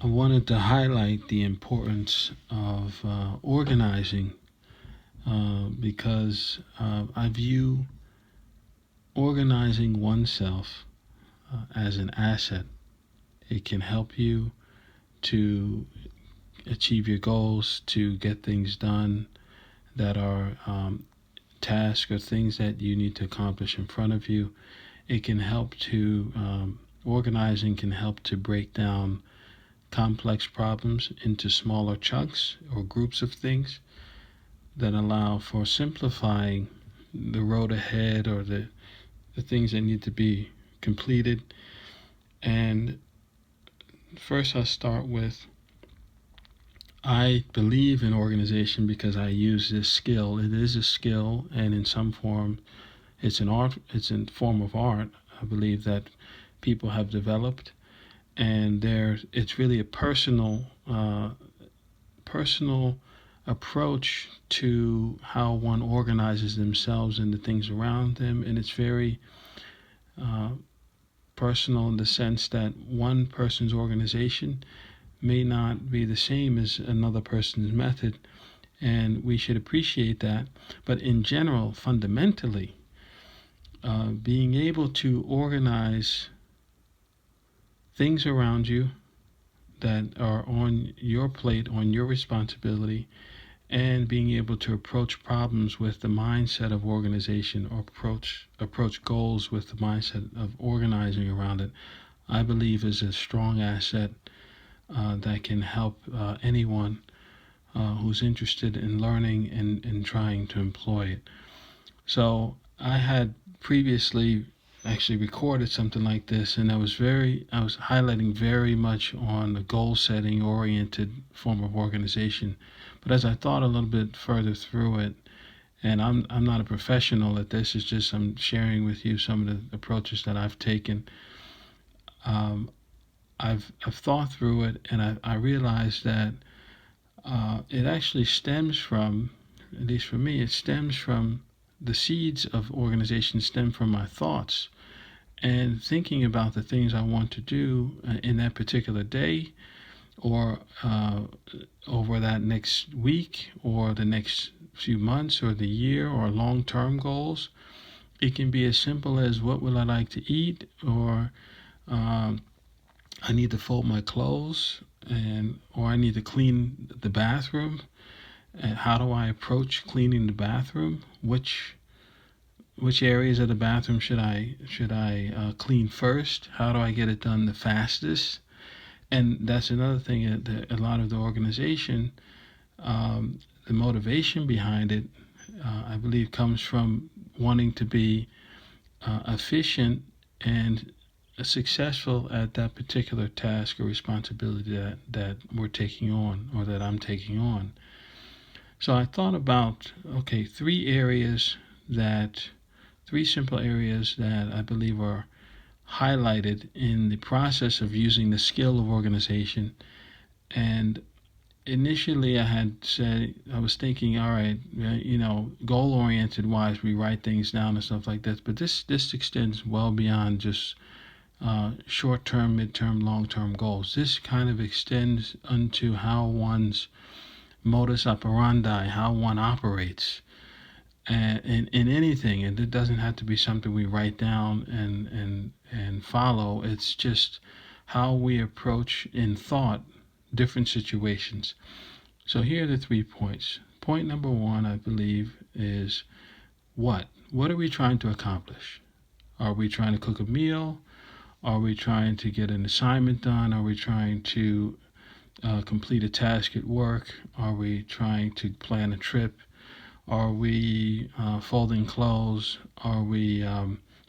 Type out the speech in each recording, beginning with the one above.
I wanted to highlight the importance of organizing because I view organizing oneself as an asset. It can help you to achieve your goals, to get things done that are tasks or things that you need to accomplish in front of you. It can help to, organizing can help to break down complex problems into smaller chunks or groups of things that allow for simplifying the road ahead or the things that need to be completed. And first, I'll start with I believe in organization because I use this skill. It is a skill, and in some form, it's an art. It's a form of art. I believe that people have developed, and it's really a personal approach to how one organizes themselves and the things around them, and it's very uh, personal in the sense that one person's organization may not be the same as another person's method, and we should appreciate that. But in general, fundamentally, being able to organize things around you that are on your plate, on your responsibility, and being able to approach problems with the mindset of organization or approach goals with the mindset of organizing around it, I believe is a strong asset that can help anyone who's interested in learning and trying to employ it. So I had previously actually recorded something like this, and I was highlighting very much on the goal setting oriented form of organization. But as I thought a little bit further through it, and I'm not a professional at this, it's just I'm sharing with you some of the approaches that I've taken. Um, I've thought through it, and I realized that it actually stems from, at least for me, it stems from the seeds of organization stem from my thoughts and thinking about the things I want to do in that particular day or over that next week or the next few months or the year or long-term goals. It can be as simple as what will I like to eat, or um, I need to fold my clothes, or I need to clean the bathroom. And how do I approach cleaning the bathroom? Which areas of the bathroom should I clean first? How do I get it done the fastest? And that's another thing that a lot of the organization, the motivation behind it, I believe, comes from wanting to be efficient and successful at that particular task or responsibility that we're taking on or that I'm taking on. So I thought about, okay, three simple areas that I believe are highlighted in the process of using the skill of organization. And initially I was thinking, all right, goal oriented wise, we write things down and stuff like that. But this extends well beyond just short term, mid term, long term goals. This kind of extends unto how one's modus operandi, how one operates in anything. And it doesn't have to be something we write down and follow. It's just how we approach in thought different situations. So here are the 3 points. Point number 1, I believe, is what? What are we trying to accomplish? Are we trying to cook a meal? Are we trying to get an assignment done? Are we trying to complete a task at work? Are we trying to plan a trip? Are we folding clothes? Are we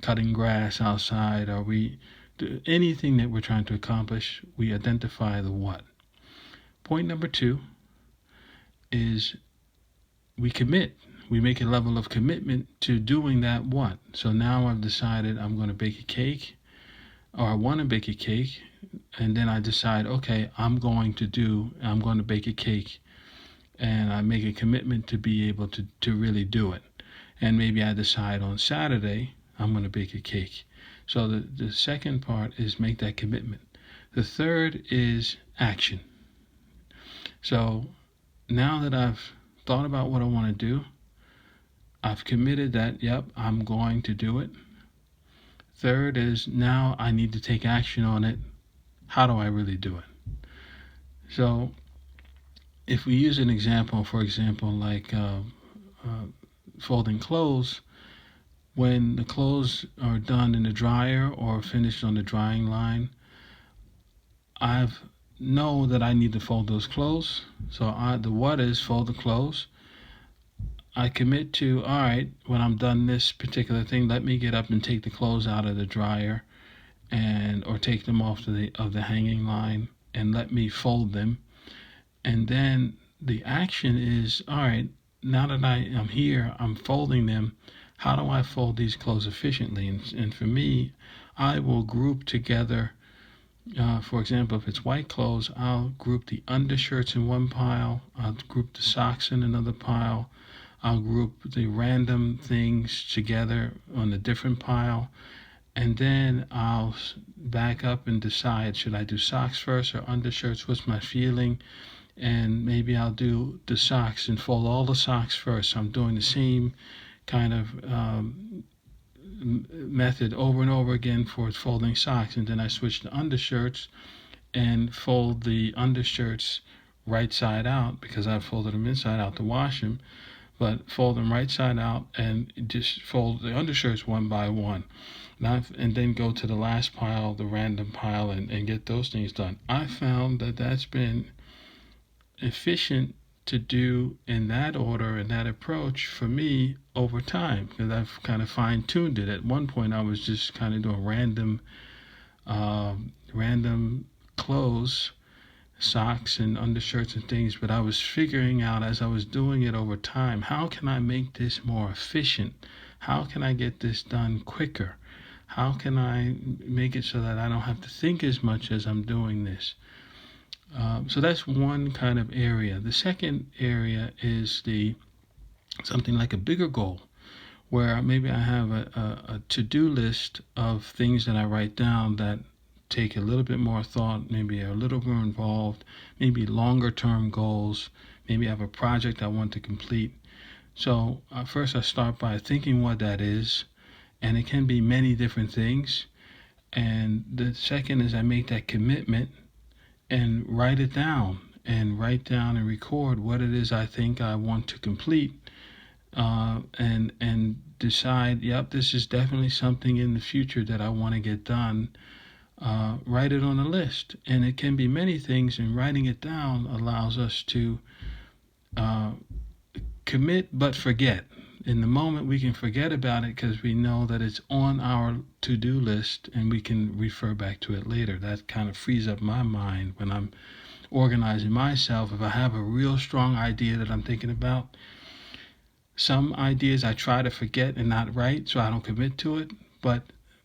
cutting grass outside? Are we anything that we're trying to accomplish? We identify the what. Point number 2 is we commit. We make a level of commitment to doing that what. So now I've decided I'm going to bake a cake, or I want to bake a cake, and then I decide, okay, I'm going to bake a cake, and I make a commitment to be able to really do it. And maybe I decide on Saturday I'm going to bake a cake. So the second part is make that commitment. The third is action. So now that I've thought about what I want to do, I've committed that, yep, I'm going to do it. Third is now I need to take action on it. How do I really do it? So if we use an example, for example, like folding clothes, when the clothes are done in the dryer or finished on the drying line, I know that I need to fold those clothes. So the what is fold the clothes. I commit to, all right, when I'm done this particular thing, let me get up and take the clothes out of the dryer and or take them off of the hanging line and let me fold them. And then the action is, all right, now that I am here, I'm folding them. How do I fold these clothes efficiently? And for me, I will group together. For example, if it's white clothes, I'll group the undershirts in one pile. I'll group the socks in another pile. I'll group the random things together on a different pile. And then I'll back up and decide, should I do socks first or undershirts? What's my feeling? And maybe I'll do the socks and fold all the socks first. So I'm doing the same kind of method over and over again for folding socks. And then I switch to undershirts and fold the undershirts right side out because I've folded them inside out to wash them. But fold them right side out and just fold the undershirts one by one. And then go to the last pile, the random pile, and get those things done. I found that that's been efficient to do in that order and that approach for me over time because I've kind of fine-tuned it. At one point, I was just kind of doing random clothes, socks and undershirts and things, but I was figuring out as I was doing it over time, how can I make this more efficient? How can I get this done quicker? How can I make it so that I don't have to think as much as I'm doing this? So that's one kind of area. The second area is something like a bigger goal, where maybe I have a to-do list of things that I write down that take a little bit more thought, maybe a little more involved, maybe longer term goals, maybe I have a project I want to complete. So first I start by thinking what that is, and it can be many different things. And the second is I make that commitment and write it down and record what it is I think I want to complete, and decide, yep, this is definitely something in the future that I want to get done. Write it on a list, and it can be many things, and writing it down allows us to commit but forget. In the moment we can forget about it because we know that it's on our to-do list and we can refer back to it later. That kind of frees up my mind when I'm organizing myself. If I have a real strong idea that I'm thinking about, some ideas I try to forget and not write so I don't commit to it, but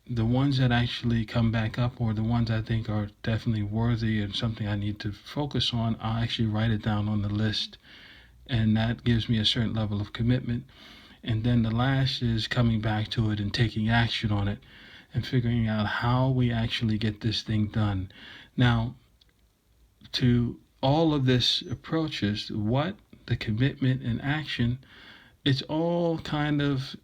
the ones that actually come back up or the ones I think are definitely worthy and something I need to focus on, I'll actually write it down on the list, and that gives me a certain level of commitment. And then the last is coming back to it and taking action on it and figuring out how we actually get this thing done. Now, to all of this approaches, what, the commitment and action, it's all kind of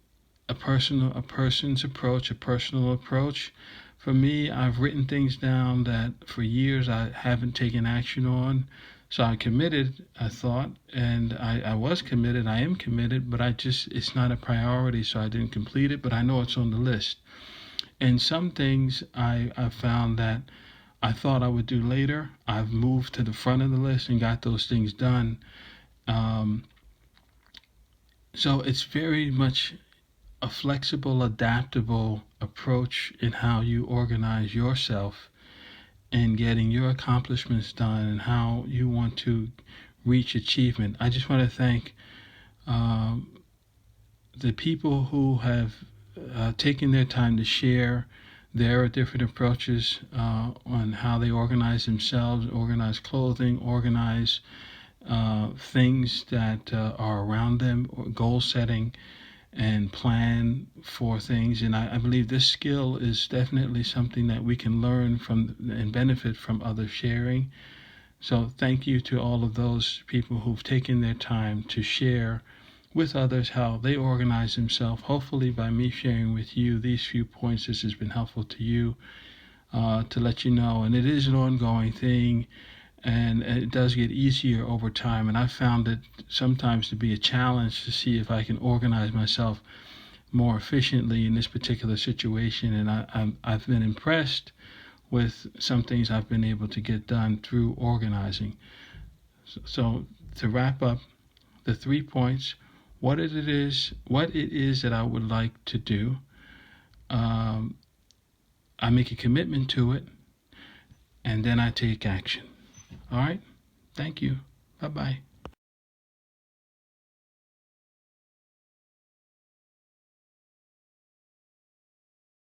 a person's approach, a personal approach. For me, I've written things down that for years I haven't taken action on. So I committed, I thought, and I was committed, I am committed, but it's not a priority, so I didn't complete it, but I know it's on the list. And some things I found that I thought I would do later, I've moved to the front of the list and got those things done. So it's very much a flexible, adaptable approach in how you organize yourself and getting your accomplishments done and how you want to reach achievement. I just want to thank the people who have taken their time to share their different approaches on how they organize themselves, organize clothing, organize things that are around them, or goal setting, and plan for things. And I believe this skill is definitely something that we can learn from and benefit from others sharing. So thank you to all of those people who've taken their time to share with others how they organize themselves. Hopefully by me sharing with you these few points, this has been helpful to you, to let you know. And it is an ongoing thing, and it does get easier over time. And I found it sometimes to be a challenge to see if I can organize myself more efficiently in this particular situation. And I've been impressed with some things I've been able to get done through organizing. So to wrap up, the 3 points: what it is that I would like to do. I make a commitment to it, and then I take action. All right? Thank you. Bye-bye.